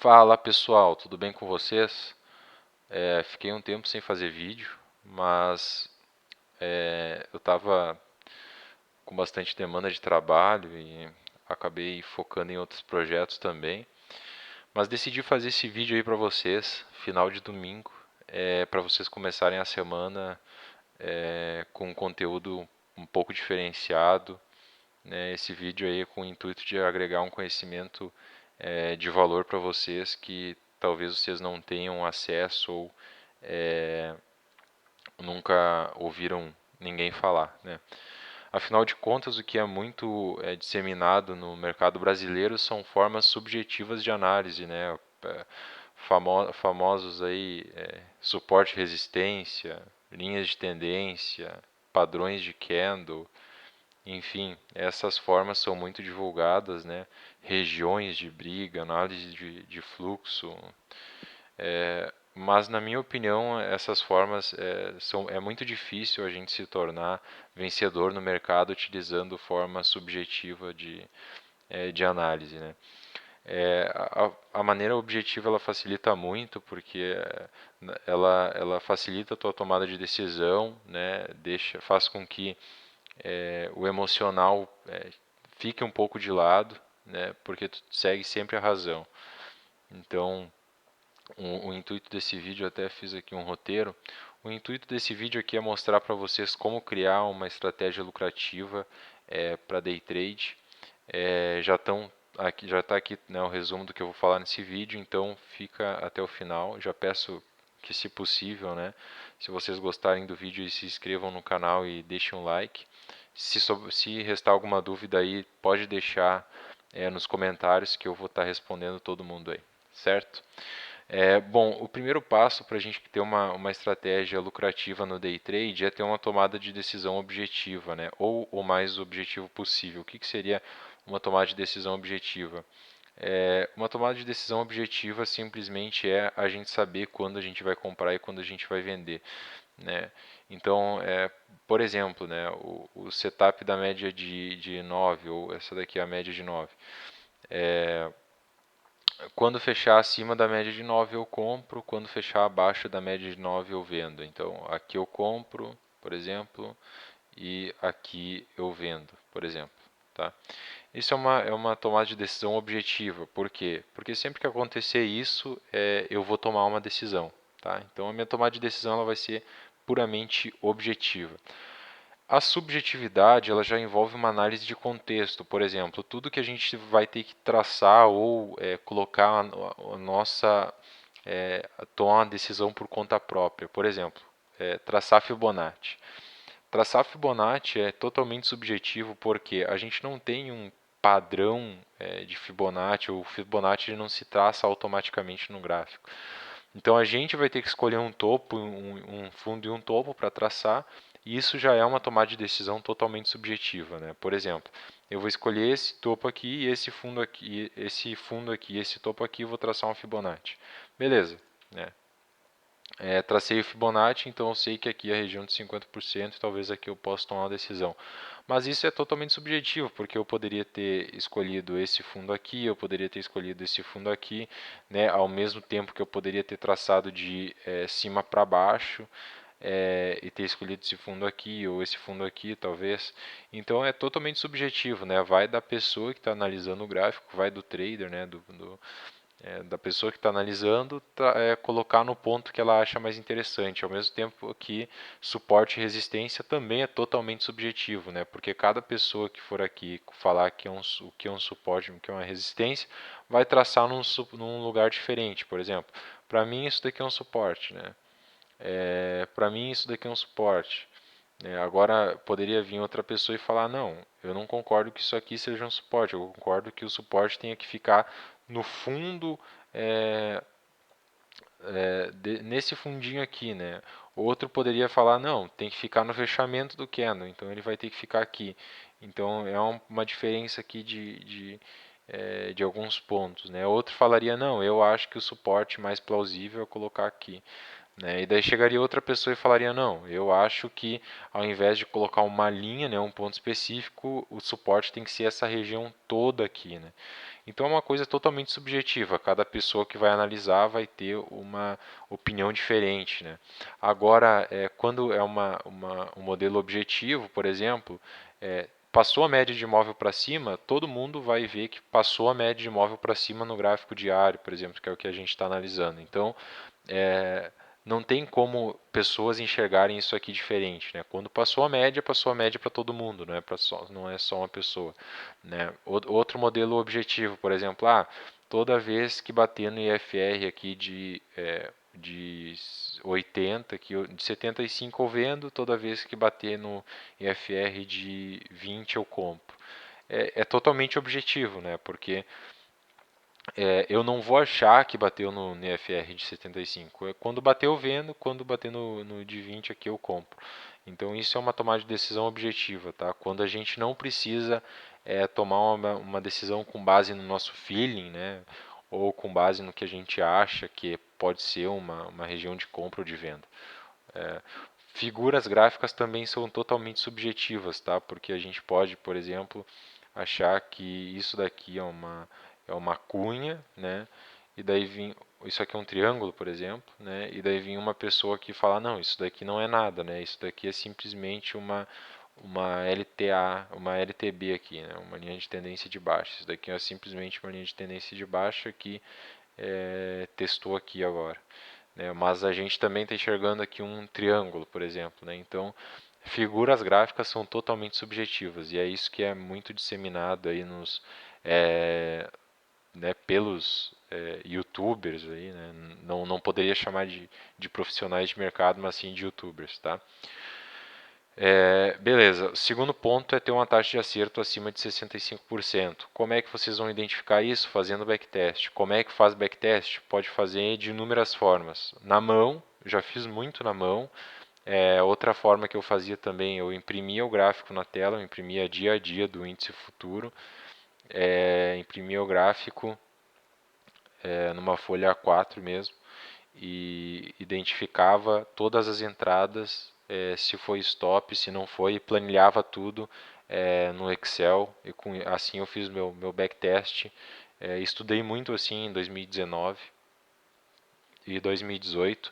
Fala pessoal, tudo bem com vocês? Fiquei um tempo sem fazer vídeo, mas eu estava com bastante demanda de trabalho e acabei focando em outros projetos também. Mas decidi fazer esse vídeo aí para vocês, final de domingo, para vocês começarem a semana com um conteúdo um pouco diferenciado, né? Esse vídeo aí com o intuito de agregar um conhecimento de valor para vocês que talvez vocês não tenham acesso ou é, nunca ouviram ninguém falar, né? Afinal de contas, o que é muito disseminado no mercado brasileiro são formas subjetivas de análise, né? Famosos aí suporte e resistência, linhas de tendência, padrões de candle, enfim, essas formas são muito divulgadas, né? Regiões de briga, análise de fluxo, mas na minha opinião essas formas é muito difícil a gente se tornar vencedor no mercado utilizando forma subjetiva de análise, né? A maneira objetiva ela facilita muito porque ela facilita a tua tomada de decisão, né? Faz com que o emocional fique um pouco de lado, né? Porque tu segue sempre a razão. Então, o intuito desse vídeo, eu até fiz aqui um roteiro. O intuito desse vídeo aqui é mostrar para vocês como criar uma estratégia lucrativa para day trade. Já está aqui, né, o resumo do que eu vou falar nesse vídeo, então fica até o final. Já peço que, se possível, né, se vocês gostarem do vídeo, se inscrevam no canal e deixem um like. Se restar alguma dúvida aí, pode deixar nos comentários que eu vou estar respondendo todo mundo aí, certo? Bom, o primeiro passo para a gente ter uma estratégia lucrativa no day trade é ter uma tomada de decisão objetiva, né? Ou o mais objetivo possível. O que seria uma tomada de decisão objetiva? Uma tomada de decisão objetiva simplesmente é a gente saber quando a gente vai comprar e quando a gente vai vender, né? Então, por exemplo, né, o setup da média de 9, ou essa daqui é a média de 9. Quando fechar acima da média de 9 eu compro, quando fechar abaixo da média de 9 eu vendo. Então aqui eu compro, por exemplo, e aqui eu vendo, por exemplo. Tá? Isso é uma tomada de decisão objetiva. Por quê? Porque sempre que acontecer isso, eu vou tomar uma decisão. Tá? Então a minha tomada de decisão ela vai ser puramente objetiva. A subjetividade ela já envolve uma análise de contexto, por exemplo, tudo que a gente vai ter que traçar ou colocar a nossa tomar uma decisão por conta própria, por exemplo, traçar Fibonacci. Traçar Fibonacci é totalmente subjetivo porque a gente não tem um padrão de Fibonacci, ou o Fibonacci não se traça automaticamente no gráfico. Então a gente vai ter que escolher um topo, um fundo e um topo para traçar, e isso já é uma tomada de decisão totalmente subjetiva, né? Por exemplo, eu vou escolher esse topo aqui, esse fundo aqui, esse topo aqui, e vou traçar um Fibonacci. Beleza, né? Tracei o Fibonacci, então eu sei que aqui é a região de 50%, talvez aqui eu possa tomar uma decisão. Mas isso é totalmente subjetivo, porque eu poderia ter escolhido esse fundo aqui, eu poderia ter escolhido esse fundo aqui, né, ao mesmo tempo que eu poderia ter traçado de cima para baixo, e ter escolhido esse fundo aqui ou esse fundo aqui, talvez. Então é totalmente subjetivo, né? Vai da pessoa que está analisando o gráfico, vai do trader, né? Da pessoa que está analisando, colocar no ponto que ela acha mais interessante. Ao mesmo tempo que suporte e resistência também é totalmente subjetivo, né? Porque cada pessoa que for aqui falar o que é um suporte, o que é uma resistência, vai traçar num lugar diferente. Por exemplo, para mim isso daqui é um suporte, né? Para mim isso daqui é um suporte. Agora poderia vir outra pessoa e falar, não, eu não concordo que isso aqui seja um suporte, eu concordo que o suporte tenha que ficar no fundo, é, nesse fundinho aqui, né? Outro poderia falar, não, tem que ficar no fechamento do candle, então ele vai ter que ficar aqui. Então é uma diferença aqui de alguns pontos, né? Outro falaria, não, eu acho que o suporte mais plausível é colocar aqui. né? E daí chegaria outra pessoa e falaria, não, eu acho que ao invés de colocar uma linha, né, um ponto específico, o suporte tem que ser essa região toda aqui, né? Então é uma coisa totalmente subjetiva, cada pessoa que vai analisar vai ter uma opinião diferente, né? Agora, quando é um modelo objetivo, por exemplo, passou a média de móvel para cima, todo mundo vai ver que passou a média de móvel para cima no gráfico diário, por exemplo, que é o que a gente está analisando. Então, é, não tem como pessoas enxergarem isso aqui diferente, né? Quando passou a média para todo mundo, não é só uma pessoa, né? Outro modelo objetivo, por exemplo, toda vez que bater no IFR aqui de 80, de 75 eu vendo, toda vez que bater no IFR de 20 eu compro. É totalmente objetivo, né? Porque eu não vou achar que bateu no NFR de 75. Quando bater eu vendo, quando bater no de 20 aqui eu compro. Então isso é uma tomada de decisão objetiva, tá? Quando a gente não precisa tomar uma decisão com base no nosso feeling, né? Ou com base no que a gente acha que pode ser uma região de compra ou de venda. É, Figuras gráficas também são totalmente subjetivas, tá? Porque a gente pode, por exemplo, achar que isso daqui é uma cunha, né? E daí isso aqui é um triângulo, por exemplo, né? E daí vem uma pessoa que fala, não, isso daqui não é nada, né? Isso daqui é simplesmente uma LTA, uma LTB aqui, né? Uma linha de tendência de baixa. Isso daqui é simplesmente uma linha de tendência de baixa que testou aqui agora, né? Mas a gente também está enxergando aqui um triângulo, por exemplo, né? Então, figuras gráficas são totalmente subjetivas e é isso que é muito disseminado aí é, pelos YouTubers aí, né? Não poderia chamar de profissionais de mercado, mas sim de YouTubers, tá? Beleza. O segundo ponto é ter uma taxa de acerto acima de 65%. Como é que vocês vão identificar isso? Fazendo backtest. Como é que faz backtest? Pode fazer de inúmeras formas. Na mão, já fiz muito na mão. Outra forma que eu fazia também, eu imprimia o gráfico na tela, eu imprimia dia a dia do índice futuro, imprimia o gráfico numa folha A4 mesmo e identificava todas as entradas, se foi stop, se não foi, planilhava tudo no Excel e assim eu fiz meu backtest. Estudei muito assim em 2019 e 2018,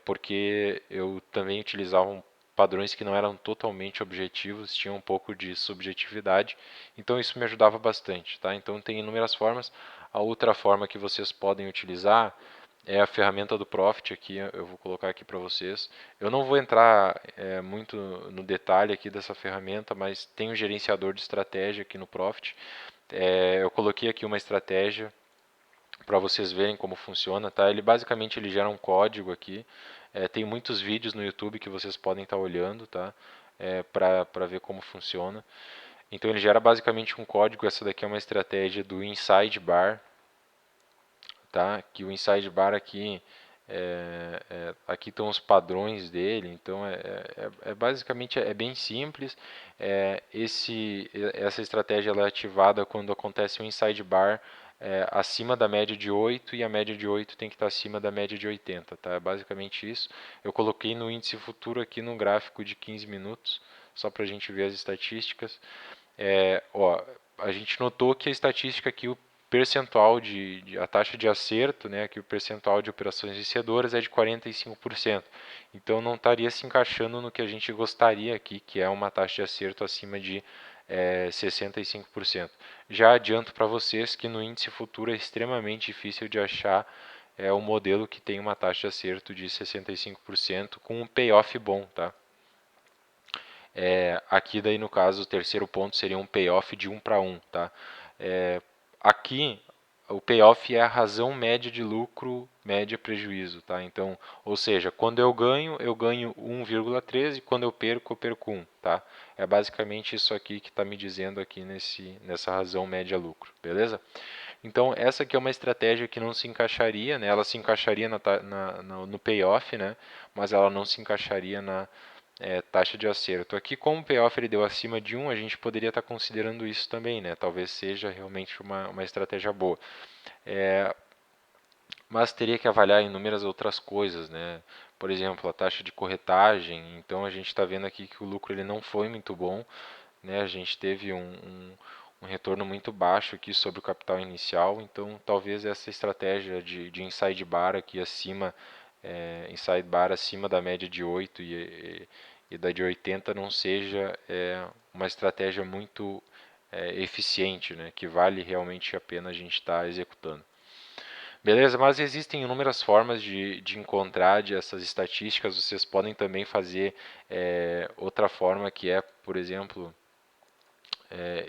porque eu também utilizava padrões que não eram totalmente objetivos, tinham um pouco de subjetividade, então isso me ajudava bastante, tá? Então tem inúmeras formas. A outra forma que vocês podem utilizar é a ferramenta do Profit aqui, eu vou colocar aqui para vocês. Eu não vou entrar muito no detalhe aqui dessa ferramenta, mas tem um gerenciador de estratégia aqui no Profit. Eu coloquei aqui uma estratégia para vocês verem como funciona, tá? Ele gera um código aqui. Tem muitos vídeos no YouTube que vocês podem estar olhando, tá? Para ver como funciona. Então ele gera basicamente um código. Essa daqui é uma estratégia do Inside Bar, tá? Que o Inside Bar aqui aqui estão os padrões dele. Então basicamente bem simples. Essa estratégia ela é ativada quando acontece um Inside Bar acima da média de 8 e a média de 8 tem que estar acima da média de 80, tá? É basicamente isso. Eu coloquei no índice futuro aqui no gráfico de 15 minutos, só para a gente ver as estatísticas. A gente notou que a estatística aqui, o percentual a taxa de acerto, né, que o percentual de operações vencedoras é de 45%. Então não estaria se encaixando no que a gente gostaria aqui, que é uma taxa de acerto acima de 65%. Já adianto para vocês que no índice futuro é extremamente difícil de achar um modelo que tem uma taxa de acerto de 65% com um payoff bom, tá? Aqui daí no caso o terceiro ponto seria um payoff de 1 para 1, tá? Aqui o payoff é a razão média de lucro, média prejuízo, tá? Então, ou seja, quando eu ganho 1,13 e quando eu perco 1, tá? É basicamente isso aqui que está me dizendo aqui nessa razão média lucro, beleza? Então, essa aqui é uma estratégia que não se encaixaria, né? Ela se encaixaria no payoff, né? Mas ela não se encaixaria na taxa de acerto. Aqui, como o payoff ele deu acima de 1, a gente poderia estar considerando isso também, né? Talvez seja realmente uma estratégia boa. mas teria que avaliar inúmeras outras coisas, né? Por exemplo, a taxa de corretagem. Então a gente está vendo aqui que o lucro ele não foi muito bom, né? A gente teve um retorno muito baixo aqui sobre o capital inicial, então talvez essa estratégia de inside bar aqui acima, inside bar acima da média de 8 e da de 80 não seja uma estratégia muito eficiente, né? Que vale realmente a pena a gente estar executando. Beleza, mas existem inúmeras formas de encontrar essas estatísticas. Vocês podem também fazer outra forma que é, por exemplo,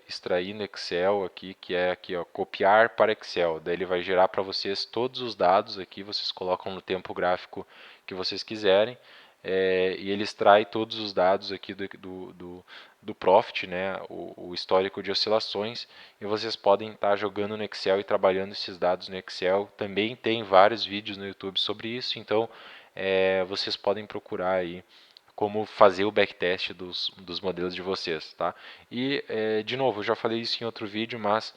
extrair no Excel aqui, que é aqui, ó, copiar para Excel. Daí ele vai gerar para vocês todos os dados aqui, vocês colocam no tempo gráfico que vocês quiserem, e ele extrai todos os dados aqui do Profit, né, o histórico de oscilações, e vocês podem estar jogando no Excel e trabalhando esses dados no Excel. Também tem vários vídeos no YouTube sobre isso, então vocês podem procurar aí como fazer o backtest dos modelos de vocês, tá? E, de novo, eu já falei isso em outro vídeo, mas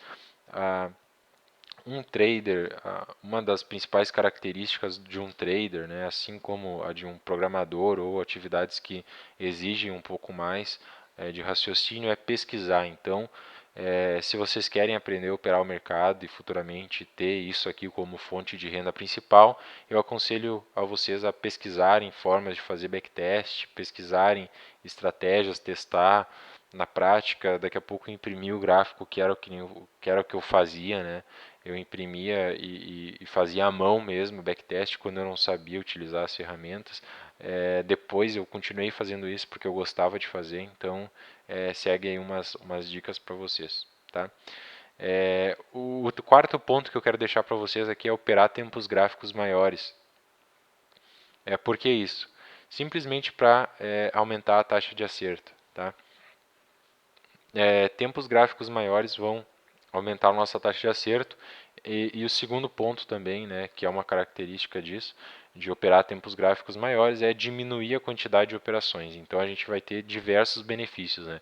um trader, uma das principais características de um trader, né, assim como a de um programador ou atividades que exigem um pouco mais de raciocínio, é pesquisar. Então, se vocês querem aprender a operar o mercado e futuramente ter isso aqui como fonte de renda principal, eu aconselho a vocês a pesquisarem formas de fazer backtest, pesquisarem estratégias, testar na prática. Daqui a pouco imprimir o gráfico que era o que eu fazia, né? Eu imprimia e fazia à mão mesmo, backtest, quando eu não sabia utilizar as ferramentas. Depois eu continuei fazendo isso porque eu gostava de fazer, então segue aí umas dicas para vocês. Tá? O quarto ponto que eu quero deixar para vocês aqui é operar tempos gráficos maiores. Por que isso? Simplesmente para aumentar a taxa de acerto. Tá? Tempos gráficos maiores vão aumentar a nossa taxa de acerto. E o segundo ponto também, né, que é uma característica disso, de operar tempos gráficos maiores, é diminuir a quantidade de operações. Então a gente vai ter diversos benefícios. Né?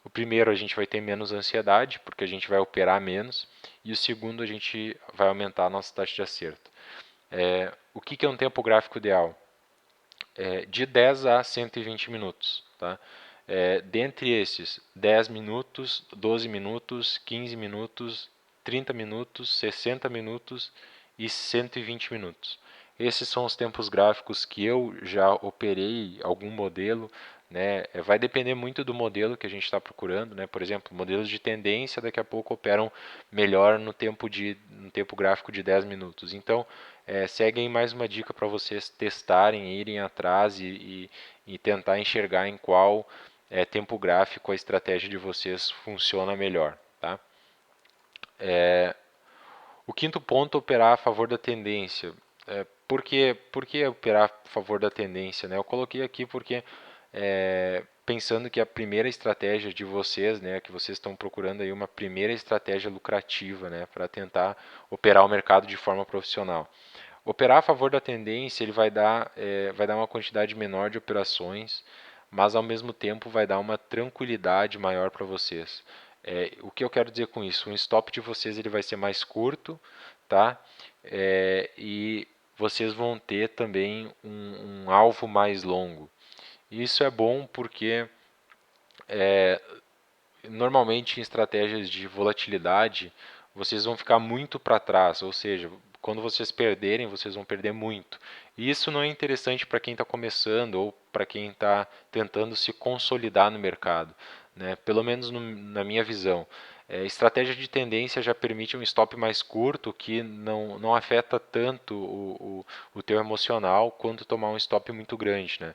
O primeiro, a gente vai ter menos ansiedade, porque a gente vai operar menos. E o segundo, a gente vai aumentar a nossa taxa de acerto. O que é um tempo gráfico ideal? De 10 a 120 minutos. Tá? Dentre esses, 10 minutos, 12 minutos, 15 minutos, 30 minutos, 60 minutos e 120 minutos. Esses são os tempos gráficos que eu já operei algum modelo. Né? Vai depender muito do modelo que a gente está procurando. Né? Por exemplo, modelos de tendência daqui a pouco operam melhor no tempo gráfico de 10 minutos. Então, segue aí mais uma dica para vocês testarem, irem atrás e tentar enxergar em qual tempo gráfico a estratégia de vocês funciona melhor. Tá? O quinto ponto, operar a favor da tendência. Por que operar a favor da tendência? Né? Eu coloquei aqui porque pensando que a primeira estratégia de vocês, né, que vocês estão procurando aí uma primeira estratégia lucrativa, né, para tentar operar o mercado de forma profissional. Operar a favor da tendência ele vai dar uma quantidade menor de operações, mas ao mesmo tempo vai dar uma tranquilidade maior para vocês. O que eu quero dizer com isso? O stop de vocês ele vai ser mais curto, tá? E vocês vão ter também um alvo mais longo. Isso é bom porque normalmente em estratégias de volatilidade vocês vão ficar muito para trás, ou seja, quando vocês perderem, vocês vão perder muito. E isso não é interessante para quem está começando ou para quem está tentando se consolidar no mercado, né? Pelo menos na minha visão. Estratégia de tendência já permite um stop mais curto que não afeta tanto o teu emocional quanto tomar um stop muito grande, né?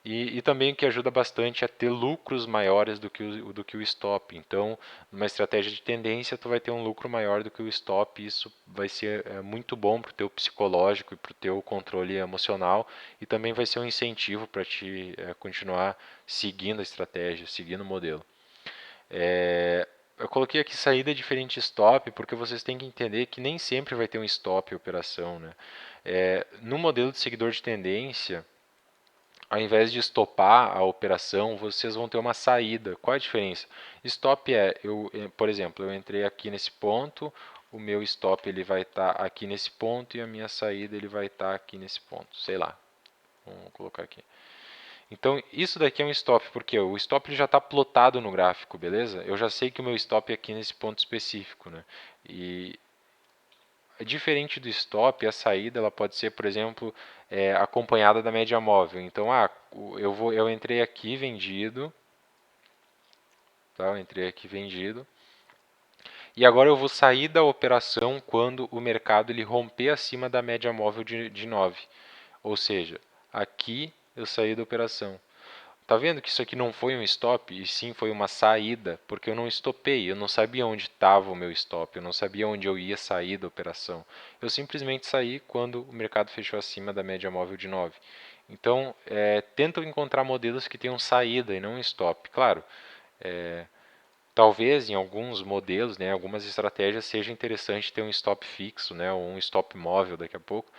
E também o que ajuda bastante é ter lucros maiores do que o stop. Então, numa estratégia de tendência, tu vai ter um lucro maior do que o stop. E isso vai ser muito bom para o teu psicológico e para o teu controle emocional. E também vai ser um incentivo para te continuar seguindo a estratégia, seguindo o modelo. Eu coloquei aqui saída diferente de stop, porque vocês têm que entender que nem sempre vai ter um stop em operação. Né? No modelo de seguidor de tendência, ao invés de estopar a operação, vocês vão ter uma saída. Qual a diferença? Stop por exemplo, eu entrei aqui nesse ponto, o meu stop ele vai estar aqui nesse ponto e a minha saída ele vai estar aqui nesse ponto, sei lá. Vamos colocar aqui. Então, isso daqui é um stop, porque o stop ele já está plotado no gráfico, beleza? Eu já sei que o meu stop é aqui nesse ponto específico, né? E diferente do stop, a saída ela pode ser, por exemplo, acompanhada da média móvel. Então, eu entrei aqui vendido, tá? Eu entrei aqui vendido. E agora eu vou sair da operação quando o mercado ele romper acima da média móvel de 9. Ou seja, aqui eu saí da operação. Tá vendo que isso aqui não foi um stop, e sim foi uma saída, porque eu não estopei, eu não sabia onde estava o meu stop, eu não sabia onde eu ia sair da operação. Eu simplesmente saí quando o mercado fechou acima da média móvel de 9. Então, tentam encontrar modelos que tenham saída e não stop. Claro, talvez em alguns modelos, né, algumas estratégias seja interessante ter um stop fixo, né, ou um stop móvel daqui a pouco,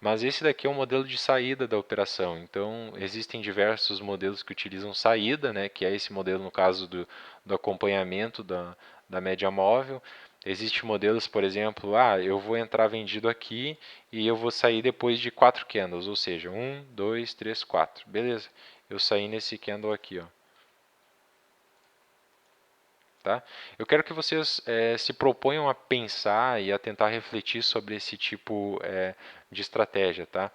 mas esse daqui é um modelo de saída da operação. Então existem diversos modelos que utilizam saída, né, que é esse modelo no caso do acompanhamento da média móvel. Existem modelos, por exemplo, eu vou entrar vendido aqui e eu vou sair depois de 4 candles, ou seja, 1, 2, 3, 4. Beleza, eu saí nesse candle aqui, ó. Tá? Eu quero que vocês se proponham a pensar e a tentar refletir sobre esse tipo de estratégia. Tá?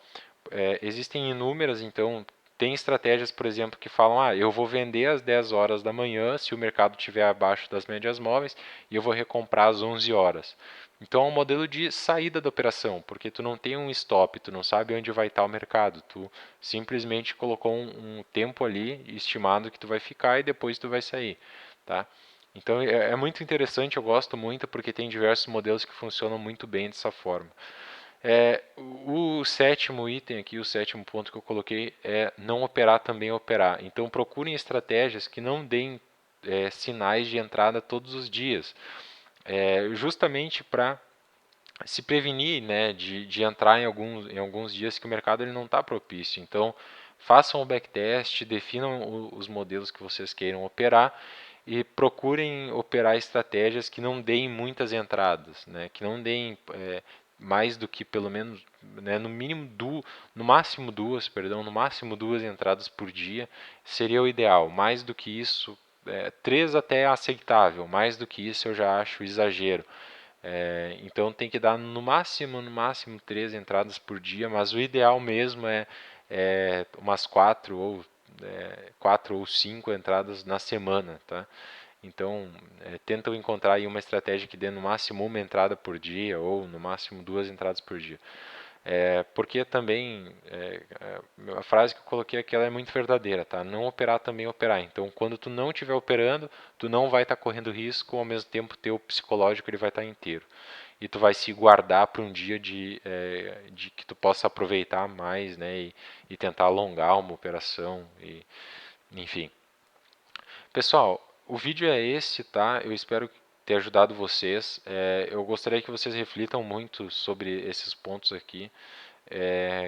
Existem inúmeras, então, tem estratégias, por exemplo, que falam, eu vou vender às 10 horas da manhã se o mercado estiver abaixo das médias móveis e eu vou recomprar às 11 horas. Então é um modelo de saída da operação, porque tu não tem um stop, tu não sabe onde vai estar o mercado, tu simplesmente colocou um tempo ali estimado que tu vai ficar e depois tu vai sair. Tá? Então é muito interessante, eu gosto muito porque tem diversos modelos que funcionam muito bem dessa forma. O sétimo item aqui, o sétimo ponto que eu coloquei é não operar também operar. Então procurem estratégias que não deem sinais de entrada todos os dias, justamente para se prevenir, né, de entrar em alguns dias que o mercado ele não está propício. Então façam o backtest, definam os modelos que vocês queiram operar e procurem operar estratégias que não deem muitas entradas, né? Que não deem mais do que pelo menos, né, no máximo duas, perdão, no máximo duas entradas por dia seria o ideal. Mais do que isso, três até é aceitável. Mais do que isso eu já acho exagero. Então tem que dar no máximo três entradas por dia, mas o ideal mesmo é umas quatro ou cinco entradas na semana, tá? Então, tentam encontrar aí uma estratégia que dê no máximo uma entrada por dia ou no máximo duas entradas por dia. Porque também a frase que eu coloquei aqui ela é muito verdadeira, tá? Não operar também operar. Então, quando tu não estiver operando, tu não vai estar correndo risco, ao mesmo tempo teu psicológico ele vai estar inteiro. E tu vai se guardar para um dia de que tu possa aproveitar mais, né? E tentar alongar uma operação, enfim. Pessoal, o vídeo é esse, tá? Eu espero ter ajudado vocês. Eu gostaria que vocês reflitam muito sobre esses pontos aqui.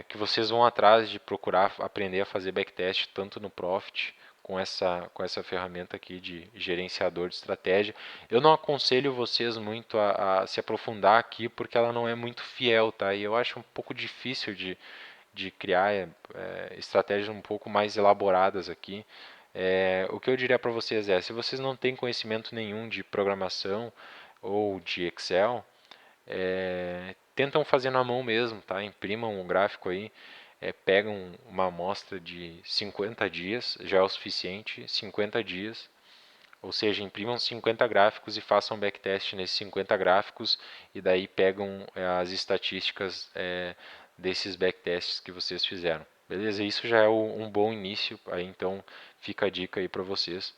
Que vocês vão atrás de procurar aprender a fazer backtest tanto no Profit com essa ferramenta aqui de gerenciador de estratégia. Eu não aconselho vocês muito a se aprofundar aqui porque ela não é muito fiel, tá? E eu acho um pouco difícil de criar estratégias um pouco mais elaboradas aqui. O que eu diria para vocês se vocês não têm conhecimento nenhum de programação ou de Excel, tentam fazer na mão mesmo, tá? Imprimam um gráfico aí, pegam uma amostra de 50 dias, já é o suficiente, 50 dias, ou seja, imprimam 50 gráficos e façam backtest nesses 50 gráficos e daí pegam as estatísticas desses backtests que vocês fizeram. Beleza? Isso já é um bom início, aí então fica a dica aí para vocês.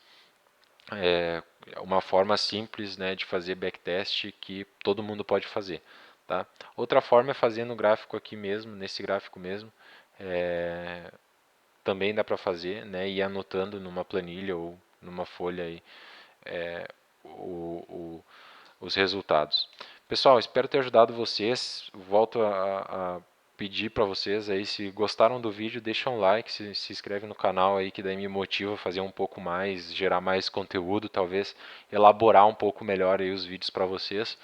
Uma forma simples, né, de fazer backtest que todo mundo pode fazer. Tá? Outra forma é fazer no gráfico aqui mesmo, nesse gráfico mesmo. Também dá para fazer, né, e ir anotando numa planilha ou numa folha aí, o, o, os resultados. Pessoal, espero ter ajudado vocês. Volto a pedir para vocês aí, se gostaram do vídeo, deixa um like, se inscreve no canal aí, que daí me motiva a fazer um pouco mais, gerar mais conteúdo, talvez elaborar um pouco melhor aí os vídeos para vocês.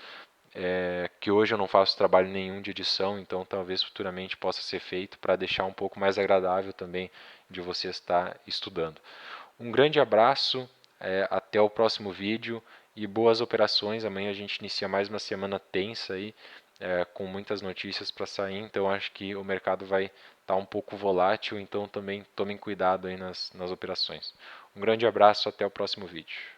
que hoje eu não faço trabalho nenhum de edição, então talvez futuramente possa ser feito para deixar um pouco mais agradável também de você estar estudando. Um grande abraço, até o próximo vídeo e boas operações. Amanhã a gente inicia mais uma semana tensa aí, com muitas notícias para sair, então acho que o mercado vai estar um pouco volátil, então também tomem cuidado aí nas operações. Um grande abraço, até o próximo vídeo.